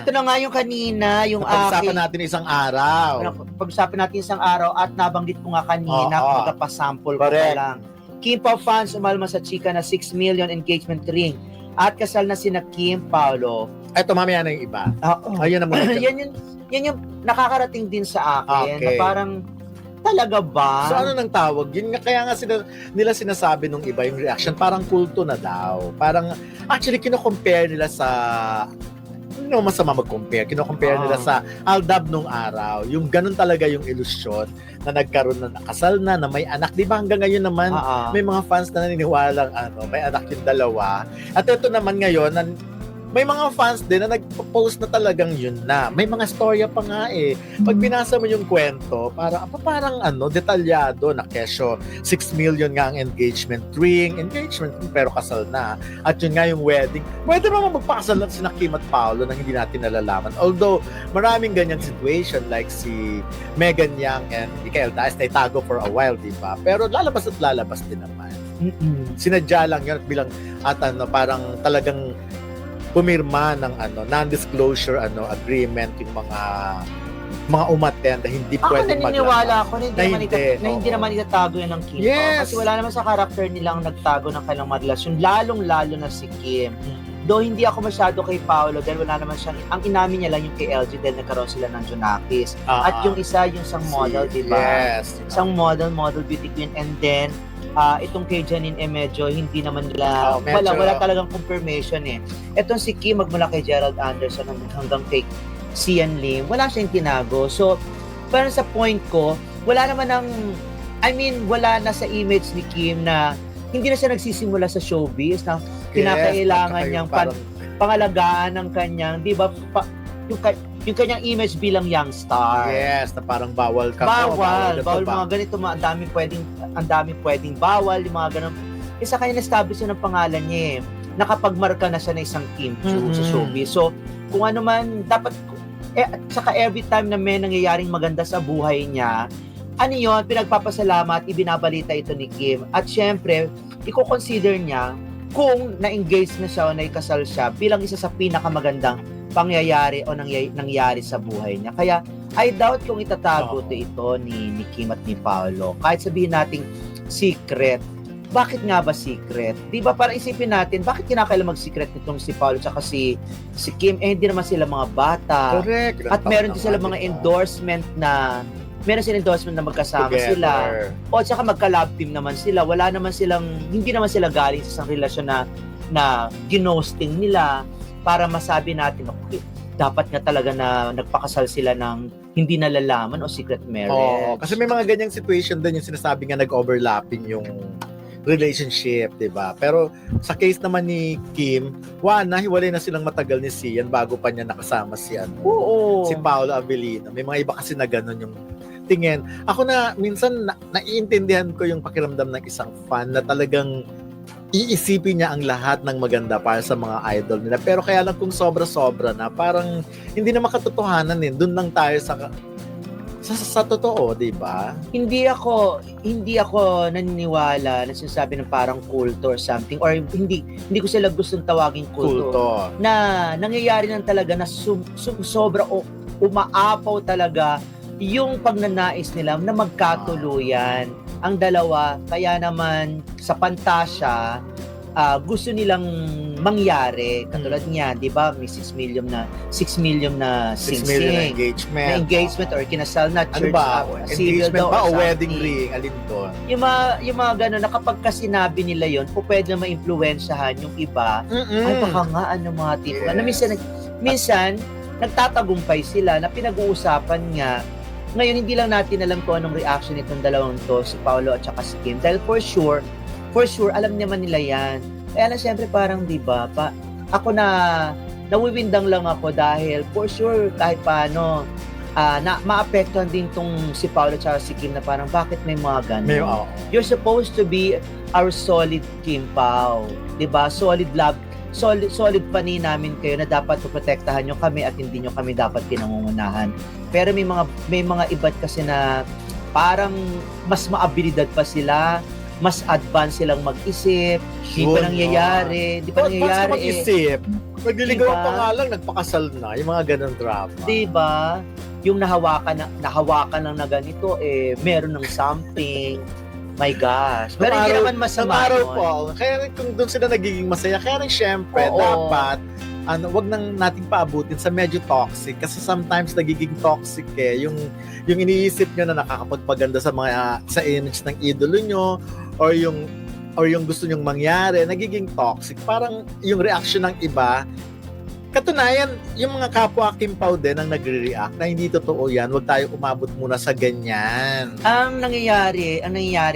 ito na nga yung kanina, yung Pag-usapan natin isang araw. Pag-usapan natin isang araw at nabanggit ko nga kanina, magpasample ko Correct. pa lang. Kim Pao fans umalma sa chika na 6 million engagement ring at kasal na sina Kim Paolo. Ito, mamaya na yung iba. Ayun ang mga yan yung nakakarating din sa akin na parang talaga ba? So ano nang tawag? Yun nga, kaya nga nila sinasabi nung iba yung reaction, parang kulto na daw. Parang, actually, kino-compare nila sa, hindi masama mag-compare, kino-compare nila sa Aldab nung araw. Yung ganun talaga yung ilusyon na nagkaroon na nakasal na may anak. Di ba hanggang ngayon naman, may mga fans na naniniwalang may anak yung dalawa. At ito naman ngayon, may mga fans din na nagpo-post na talagang yun na. May mga storya pa nga eh. Pag binasa mo yung kwento, parang detalyado na kesyo 6 million nga ang engagement ring, pero kasal na. At yun nga yung wedding. Pwede naman magpakasal lang sina Kim at Paolo na hindi natin nalalaman. Although, maraming ganyan situation like si Megan Yang and Mikael Diaz na itago for a while, di ba? Pero lalabas at lalabas din naman. Sinadya lang yun bilang parang talagang pumirma ng non-disclosure agreement yung mga umattend na hindi pwedeng naniniwala ako na hindi Oo. naman itatago yan ng Kim. Yes. Kasi wala naman sa karakter nilang nagtago ng kanilang mga relasyon, lalong-lalo na si Kim. Though hindi ako masyado kay Paolo dahil wala naman siyang, ang inamin niya lang yung kay LG dahil nagkaroon sila ng Junakis. At yung isa, yung isang model, di ba? Yes. Isang model beauty queen, and then itong kay Janine medyo hindi naman nila wala talagang confirmation eh. Etong si Kim magmula kay Gerald Anderson hanggang kay Sian Lim, wala siyang tinago. So parang sa point ko, wala na sa image ni Kim na hindi na siya nagsisimula sa showbiz na kinakailangan niyang pangalagaan ng kanyang, di ba, yung kanyang image bilang young star. Yes, na parang bawal ka. Bawal mga ganito, ang daming pwedeng bawal, yung mga ganun. Isa kaya na-establish ng pangalan niya eh. Nakapagmarka na siya na isang Kim Chu sa showbiz. So, kung ano man, dapat, saka every time na may nangyayaring maganda sa buhay niya, pinagpapasalamat, ibinabalita ito ni Kim. At syempre, i-consider niya kung na-engage na siya o naikasal siya bilang isa sa pinakamagandang pangyayari o nangyari sa buhay niya. Kaya, I doubt kung itatago ito ni Kim at ni Paolo. Kahit sabihin nating secret, bakit nga ba secret? Di ba para isipin natin, bakit kinakailangan mag-secret nitong si Paolo at si Kim? Hindi naman sila mga bata. Correct. At meron din sila mga endorsement na magkasama sila. O tsaka magka-love team naman sila. Hindi naman sila galing sa isang relasyon na ginosting nila para masabi natin, okay, dapat nga talaga na nagpakasal sila ng hindi nalalaman o secret marriage. Kasi may mga ganyang situation din yung sinasabi nga nag-overlapping yung relationship, di ba? Pero sa case naman ni Kim, hiwalay na silang matagal ni Sian bago pa niya nakasama si Paolo Avellino. May mga iba kasi na ganun yung tingin. Ako minsan naiintindihan ko yung pakiramdam ng isang fan na talagang iisipin niya ang lahat ng maganda para sa mga idol nila. Pero kaya lang kung sobra-sobra na, parang hindi na makatotohanan eh. Doon lang tayo sa totoo, di ba? Hindi ako naniniwala na sinasabi ng parang kulto or something, or hindi ko sila gustong tawagin kulto. Na nangyayari lang talaga na sobra o umaapaw talaga yung pagnanais nila na magkatuluyan ang dalawa. Kaya naman sa pantasya, gusto nilang mangyari katulad niya, 'di ba? May 6 million na sing-sing engagement or kinasal na church, engagement ba o wedding ring, alin doon? Yung mga gano'n na kapag kasi sinabi nila yon, pwede na maimpluwensyahan yung iba. Ay baka nga mga tipo na minsan nagtatagumpay sila na pinag-uusapan nga. Ngayon, hindi lang natin alam kung anong reaction nitong dalawang to, si Paolo at saka si Kim. Dahil for sure, alam naman nila yan. Kaya na siyempre parang, di ba, ako nawiwindang lang ako dahil for sure, kahit paano, maapektuhan din tong si Paolo at saka si Kim na parang, bakit may mga ganun? You're supposed to be our solid Kim Pao. Di ba? Solid love. Solid pani namin kayo na dapat protektahan nyo kami at hindi nyo kami dapat pinangungunahan. Pero may mga iba't kasi na parang mas maabilidad pa sila, mas advanced silang mag-isip, di pa nangyayari. Mag-isip. Nagliligaw Diba? pa nga lang, nagpakasal na. Yung mga ganun drama. Diba? Yung nahawakan lang na ganito, meron ng something. My gosh. Pero hindi naman masama Nung araw yun. po, kaya rin kung doon sila nagiging masaya, kaya rin syempre, Oo. dapat, wag nang nating paabutin sa medyo toxic kasi sometimes nagiging toxic yung iniisip nyo na nakakapagpaganda sa image ng idolo nyo or yung gusto nyong mangyari, nagiging toxic. Parang yung reaction ng iba, katunayan, yung mga kapwa Kim Pao din ang nagre-react na hindi totoo yan, wag tayo umabot muna sa ganyan. Ang nangyayari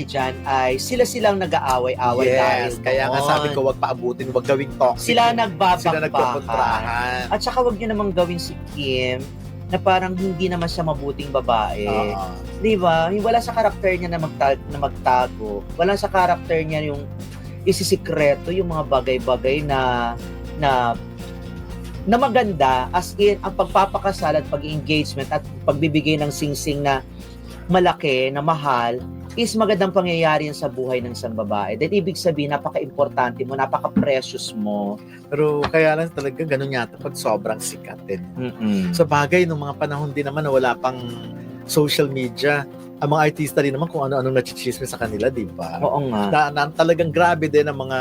dyan ay sila-silang nag-aaway-away dahil Yes, kaya nga doon. sabi ko, wag paabutin, wag gawing toxic. Sila Sila nagbabakbakan. nagkokontrahan. At saka wag nyo namang gawin si Kim na parang hindi naman siya mabuting babae. Oo. Di ba? Wala sa karakter niya na magtago. Wala sa karakter niya yung isisikreto, yung mga bagay-bagay na maganda, as in ang pagpapakasal at pag-engagement at pagbibigay ng singsing na malaki, na mahal, is magandang pangyayari yan sa buhay ng isang babae. Dahil ibig sabihin, napaka-importante mo, napaka-precious mo. Pero kaya lang talaga ganun yata pag sobrang sikat din. Mm-mm. Sa bagay, nung mga panahon din naman na wala pang social media, ang mga artista rin naman kung ano-anong nachichismis sa kanila, di ba? Oo nga. Talagang grabe din ang mga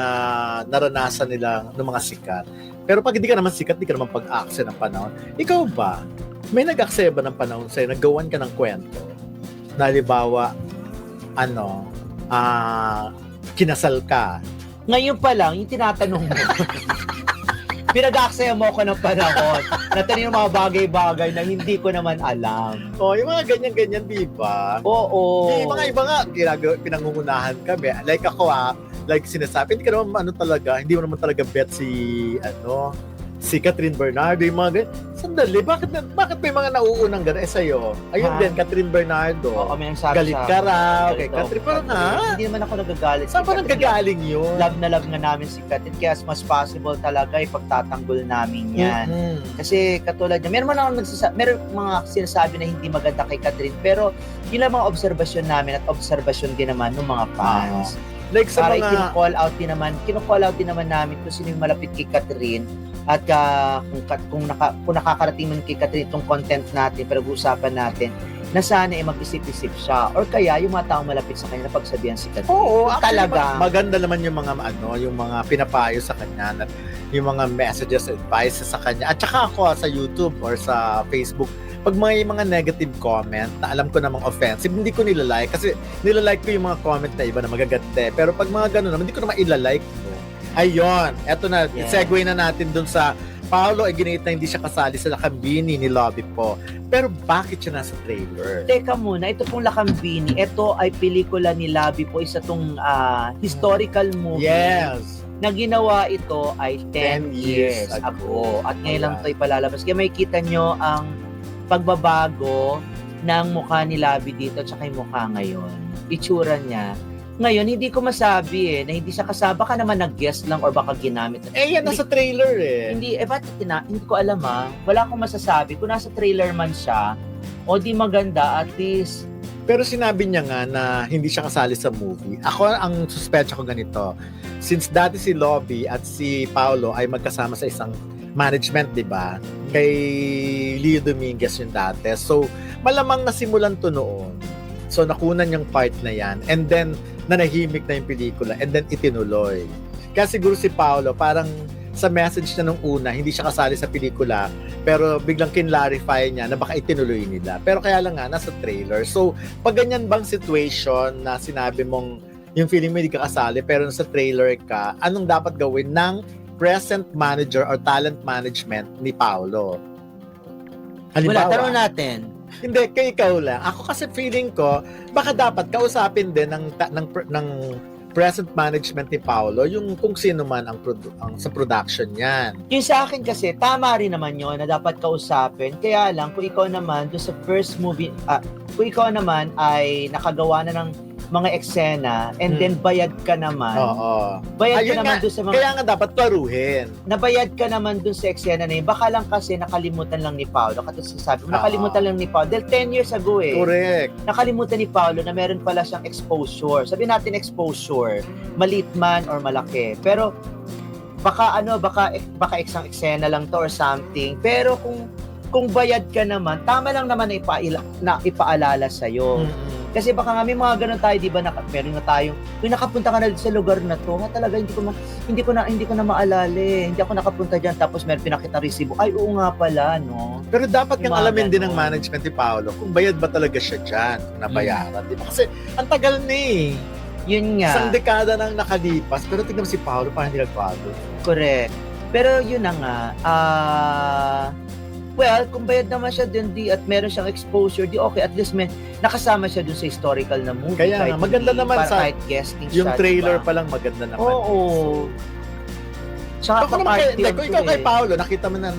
naranasan nila ng mga sikat. Pero pag hindi ka naman sikat, hindi ka naman pag-akse ng panahon. Ikaw ba? May nag-akse ba ng panahon sa'yo? Naggawan ka ng kwento? Na halimbawa, kinasal ka. Ngayon pa lang, yung tinatanong mo, pinag-aksaya mo ako ng panahon na tanong yung mga bagay-bagay na hindi ko naman alam. Yung mga ganyan-ganyan, di ba? Oo. Yung mga iba nga, pinangungunahan kami. Like ako like sinasabi, hindi mo naman talaga bet si Catherine Bernardo, yung mga ganyan. Sandali, bakit may mga nauunang gano'n? Sa'yo. Ayun din, Catherine Bernardo. Oo, may nagsabi Galit sa ka akin. raw, Galit kay ako. Catherine. Pero Hindi naman ako nagagalit. saan pa Catherine. nanggagaling yun? Love na love nga namin si Catherine. Kaya as much possible talaga ipagtatanggol namin yan. Mhm. Kasi katulad niya, meron mga sinasabi na hindi maganda kay Catherine, pero yun lang mga obserbasyon namin at obserbasyon din naman ng mga fans. Like sa Para mga... kino-call out din naman namin kung sino yung malapit kay Catherine at kung nakakarating man kay Catherine itong content natin, pinag-uusapan natin, na sana mag-isip-isip siya or kaya yung mga taong malapit sa kanya na pagsabihan si Catherine. Oo, actually, Talaga. maganda naman yung mga pinapayo sa kanya, at yung mga messages, advices sa kanya. At saka ako sa YouTube or sa Facebook, pag may mga negative comment na alam ko namang offensive, hindi ko nilalike kasi nilalike ko yung mga comment na iba na magaganda. Pero pag mga gano'n naman, hindi ko naman ilalike ko. Ayun, eto na, Yeah. segue na natin dun sa Paolo ay ginit na hindi siya kasali sa Lakambini ni Lobby po. Pero bakit siya nasa trailer? Teka muna, ito pong Lakambini, ito ay pelikula ni Labi po, isa tong historical movie. Yes. Na ginawa ito ay 10 10 years years ago. ago. At ngayon lang Ayan. ito ipalalabas. Kaya may kita nyo ang pagbabago ng mukha ni Labi dito at saka yung mukha ngayon. Itsura niya. Ngayon, hindi ko masabi na hindi siya kasama. Baka naman nag-guest lang or baka ginamit. Yan nasa trailer eh. Hindi hindi ko alam Wala akong masasabi. Kung nasa trailer man siya, o di maganda, at least. Pero sinabi niya nga na hindi siya kasali sa movie. Ako, ang suspecha ko ganito. Since dati si Lobby at si Paolo ay magkasama sa isang management, di ba? Kay Leo Dominguez yung dati. So, malamang nasimulan to noon. So, nakunan yung part na yan. And then, nanahimik na yung pelikula. And then, itinuloy. Kaya siguro si Paolo, parang sa message na nung una, hindi siya kasali sa pelikula, pero biglang kinlarify niya na baka itinuloy nila. Pero kaya lang nga, nasa trailer. So, pag ganyan bang situation na sinabi mong yung feeling mo hindi ka kasali, pero nasa trailer ka, anong dapat gawin ng present manager or talent management ni Paolo? Wala, tanong natin. Hindi, kay ikaw lang. Ako kasi feeling ko, baka dapat kausapin din ng present management ni Paolo yung kung sino man ang sa production niyan. Yung sa akin kasi, tama rin naman yun na dapat kausapin. Kaya lang, kung ikaw naman, doon sa first movie, kung ikaw naman ay nakagawa na ng mga eksena and then bayad ka naman. Oo. Bayad Ayun ka naman nga, doon sa mga... Kaya nga dapat klaruhin. Nabayad ka naman doon sa eksena na yun. Baka lang kasi nakalimutan lang ni Paolo. Katulad sabi mo, nakalimutan lang ni Paolo. Dahil 10 years ago Correct. nakalimutan ni Paolo na meron pala siyang exposure. Sabihin natin exposure, maliit man or malaki. Pero baka eksang eksena lang to or something. Pero kung bayad ka naman, tama lang naman na ipaalala sa'yo. Kasi baka nga may mga ganun tayo, di ba, meron na tayong, kung nakapunta ka na sa lugar na to, talaga hindi ko na maalala hindi ako nakapunta dyan, tapos meron pinakita resibo, ay oo nga pala, no? Pero dapat kang Yung mga alamin din ng ganun. management ni Paolo kung bayad ba talaga siya dyan, kung nabayaran, di ba? Kasi ang tagal na eh. Yun nga. Isang dekada nang nakalipas, pero tignan mo si Paolo, parang hindi nagbago. Correct. Pero yun na nga, well, kung bayad naman siya dun at meron siyang exposure, okay, at least nakasama siya dun sa historical na movie. Kaya nga, kahit maganda naman kahit guesting Yung siya, trailer diba? pa lang maganda naman. Oo. Tsaka Kung ikaw kay eh. Paolo, nakita mo na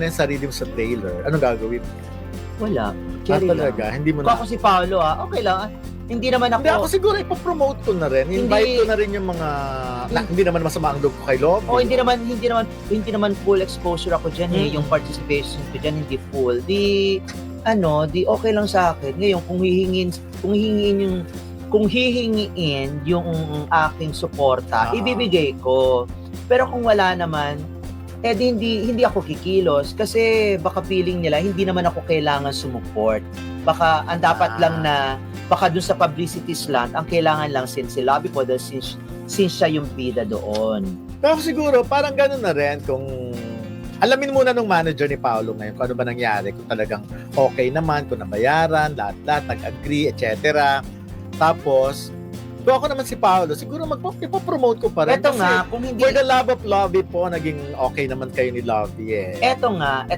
yung sarili mo sa trailer, anong gagawin? Wala. Carry Talaga, lang. hindi mo Kung na. ako si Paolo, okay lang. Hindi naman Hindi ako ako. siguro ipopromote ko na rin. Invite ko na rin yung mga hindi naman masama ang loob ko kay Love. Hindi naman full exposure ako diyan yung participation ko diyan hindi full. Di okay lang sa akin. Ngayon kung hihingiin yung aking suporta, ibibigay ko. Pero kung wala naman, hindi ako kikilos kasi baka feeling nila hindi naman ako kailangan sumuport. Baka ang dapat lang na baka dun sa publicity slant, ang kailangan lang si Lobby po dahil since siya yung bida doon. Pero siguro, parang gano'n na rin kung alamin muna nung manager ni Paolo ngayon kung ano ba nangyari, kung talagang okay naman, kung nabayaran, lahat, nag-agree, etc. Tapos, kung ako naman si Paolo, siguro ipopromote ko pa rin. Eto Kasi nga, kung hindi... for the love of Lobby po, naging okay naman kayo ni Lobby eh. Eto nga,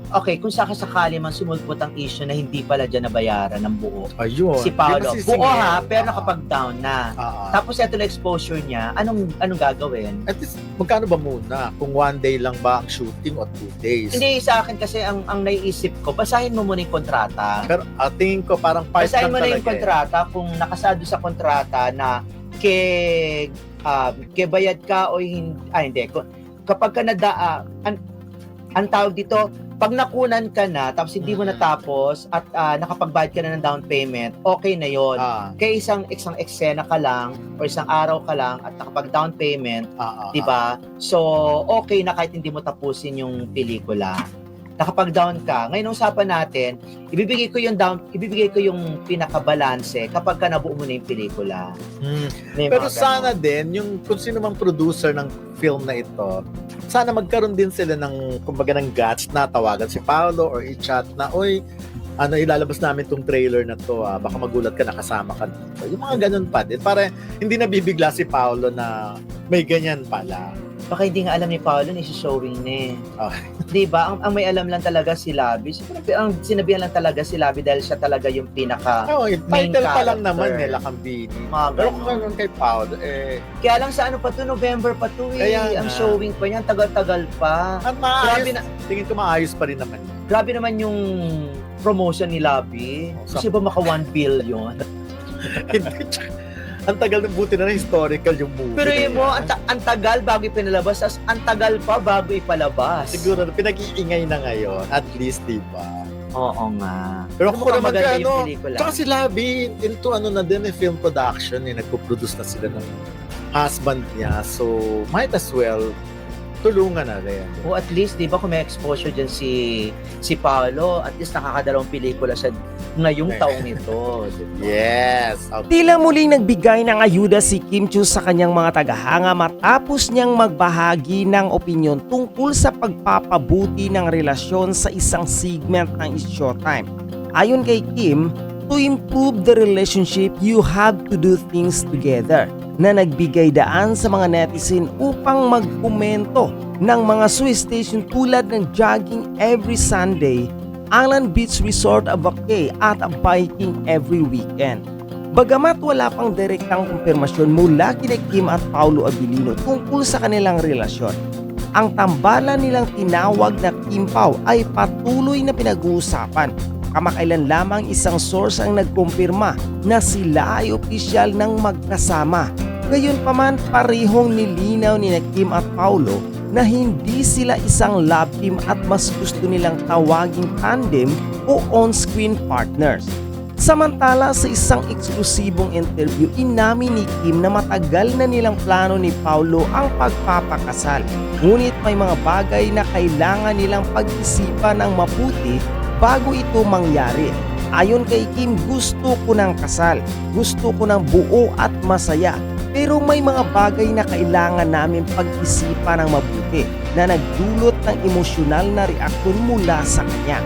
okay, kung sakali man sumulpot ang issue na hindi pala dyan nabayaran ng buo. Ayun. Si Paolo, Di buo masisingil. ha, pero nakapag-down na. Tapos eto na exposure niya, anong gagawin? At least, magkano ba muna? Kung 1 day lang ba ang shooting o 2 days? Hindi, sa akin kasi ang naiisip ko, basahin mo muna yung kontrata. Pero tingin ko parang part Basahin lang mo na yung talaga kontrata kung nakasado sa kontrata na bayad ka o hindi. Kapag ka ang tawag dito, pag nakunan ka na, tapos hindi mo natapos at nakapagbayad ka na ng down payment, okay na yon. Kaya isang eksena ka lang o isang araw ka lang at nakapag-down payment, di ba? So, okay na kahit hindi mo tapusin yung pelikula. Nakapag-down ka. Ngayon, usapan natin, ibibigay ko yung pinakabalanse kapag ka nabuo mo na yung pelikula. Pero sana din, yung kung sino mang producer ng film na ito, sana magkaroon din sila ng, kumbaga, ng guts na tawagan si Paolo or i-chat na, oy, ilalabas namin tong trailer na to, baka magulat ka nakasama ka dito. Yung mga ganun pa din, para hindi nabibigla si Paolo na may ganyan pala. Baka hindi nga alam ni Paolo na isi-showing na Diba? Ang may alam lang talaga si Labi. Ang sinabihan lang talaga si Labi dahil siya talaga yung pinaka main title pa lang character. naman Lakambini. Mga Pero ganun. kung ganun kay Paolo, Kaya lang sa November pa to Kaya ang nga. showing pa niyan, tagal-tagal pa. maayos, Grabe tingin ko maayos pa rin naman. Grabe naman yung promotion ni Labi. Kasi ba maka 1 billion? Ang tagal ng buti na historical yung movie. Pero na yun mo, yan. ang tagal bago ipinalabas, as ang tagal pa bago ipalabas. Siguro pinag-iingay na ngayon, at least, di ba? Oo nga. Pero kung naman maganda ka, yung pelikula. tsaka si Labi, into na din, film production, nagpo-produce na sila ng husband niya. So, might as well, tulungan na rin. O at least, di ba, kung may exposure dyan si Paolo, at least nakakadalawang pelikula siya ngayong taong ito. Diba? Yes. Tila muling nagbigay ng ayuda si Kim Chiu sa kanyang mga tagahanga matapos niyang magbahagi ng opinyon tungkol sa pagpapabuti ng relasyon sa isang segment ng Showtime. Ayon kay Kim, to improve the relationship, you have to do things together, na nagbigay daan sa mga netizen upang magkomento ng mga Swiss station tulad ng jogging every Sunday, Island Beach Resort a vacay at a biking every weekend. Bagamat wala pang direktang kumpirmasyon mula kina Kim at Paolo Abilino tungkol sa kanilang relasyon, ang tambalan nilang tinawag na Kim Pao ay patuloy na pinag-uusapan. Kamakailan lamang isang source ang nagkumpirma na sila ay opisyal ng magkasama. Gayunpaman, parehong nilinaw ni Kim at Paolo na hindi sila isang love team at mas gusto nilang tawaging tandem o on-screen partners. Samantala sa isang eksklusibong interview, inamin ni Kim na matagal na nilang plano ni Paulo ang pagpapakasal. Ngunit may mga bagay na kailangan nilang pag-isipan ng mabuti bago ito mangyari. Ayon kay Kim, gusto ko ng kasal, gusto ko ng buo at masaya. Pero may mga bagay na kailangan namin pag-isipan ng mabuti na nagdulot ng emosyonal na reaksyon mula sa kanya.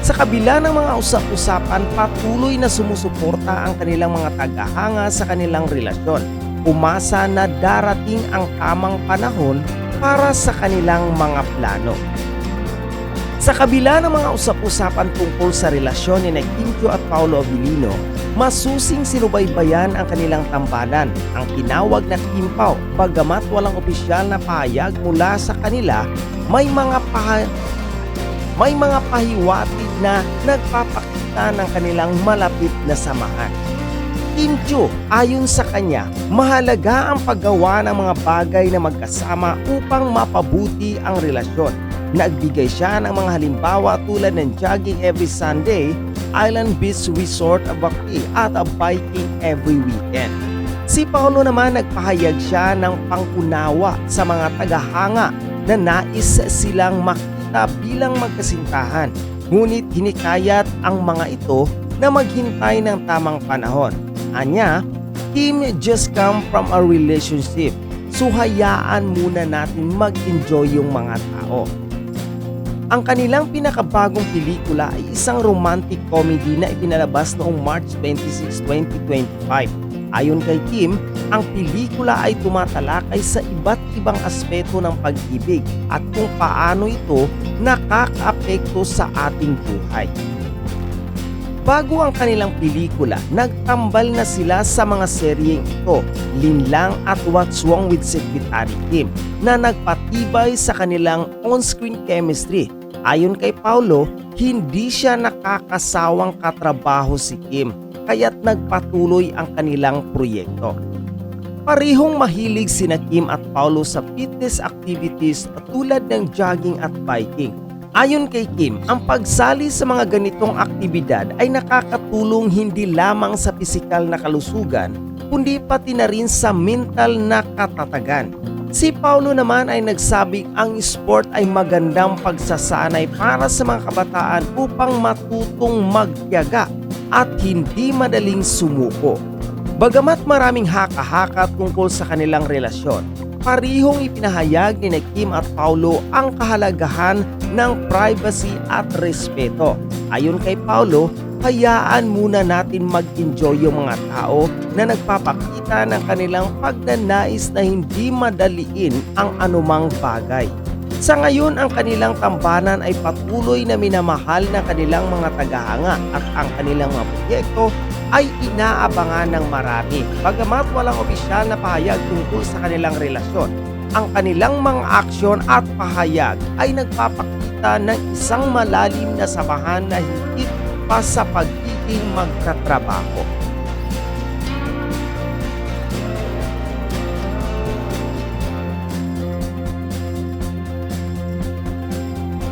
Sa kabila ng mga usap-usapan, patuloy na sumusuporta ang kanilang mga tagahanga sa kanilang relasyon. Umasa na darating ang tamang panahon para sa kanilang mga plano. Sa kabila ng mga usap-usapan tungkol sa relasyon ni Kim Chiu at Paolo Abilino, masusing sinubaybayan ang kanilang tambalan. Ang tinawag na Kim Pao, bagamat walang opisyal na pahayag mula sa kanila, may mga pahiwatig na nagpapakita ng kanilang malapit na samahan. Kim Chiu, ayon sa kanya, mahalaga ang paggawa ng mga bagay na magkasama upang mapabuti ang relasyon. Nagbigay siya ng mga halimbawa tulad ng jogging every Sunday, island beach resort baki at biking every weekend. Si Paolo naman nagpahayag siya ng pangunawa sa mga tagahanga na nais silang makita bilang magkasintahan. Ngunit hinikayat ang mga ito na maghintay ng tamang panahon. Anya, Kim just come from a relationship, so hayaan muna natin mag-enjoy yung mga tao. Ang kanilang pinakabagong pelikula ay isang romantic comedy na ipinalabas noong March 26, 2025. Ayon kay Kim, ang pelikula ay tumatalakay sa iba't ibang aspeto ng pag-ibig at kung paano ito nakakaapekto sa ating buhay. Bago ang kanilang pelikula, nagtambal na sila sa mga seryeng ito, Linlang at What's Wrong with Secretary Kim, na nagpatibay sa kanilang on-screen chemistry. Ayon kay Paulo, hindi siya nakakasawang katrabaho si Kim, kaya't nagpatuloy ang kanilang proyekto. Parehong mahilig sina Kim at Paulo sa fitness activities tulad ng jogging at biking. Ayon kay Kim, ang pagsali sa mga ganitong aktibidad ay nakakatulong hindi lamang sa pisikal na kalusugan, kundi pati na rin sa mental na katatagan. Si Paulo naman ay nagsabing ang sport ay magandang pagsasanay para sa mga kabataan upang matutong magtiyaga at hindi madaling sumuko. Bagamat maraming haka-haka tungkol sa kanilang relasyon, parihong ipinahayag ni Kim at Paulo ang kahalagahan ng privacy at respeto. Ayon kay Paulo, hayaan muna natin mag-enjoy yung mga tao na nagpapakita ng kanilang pagnanais na hindi madaliin ang anumang bagay. Sa ngayon, ang kanilang tambanan ay patuloy na minamahal ng kanilang mga tagahanga at ang kanilang mga proyekto ay inaabangan ng marami. Bagamat walang opisyal na pahayag tungkol sa kanilang relasyon, ang kanilang mga aksyon at pahayag ay nagpapakita ng isang malalim na samahan na higit pa sa pagiging magkatrabaho.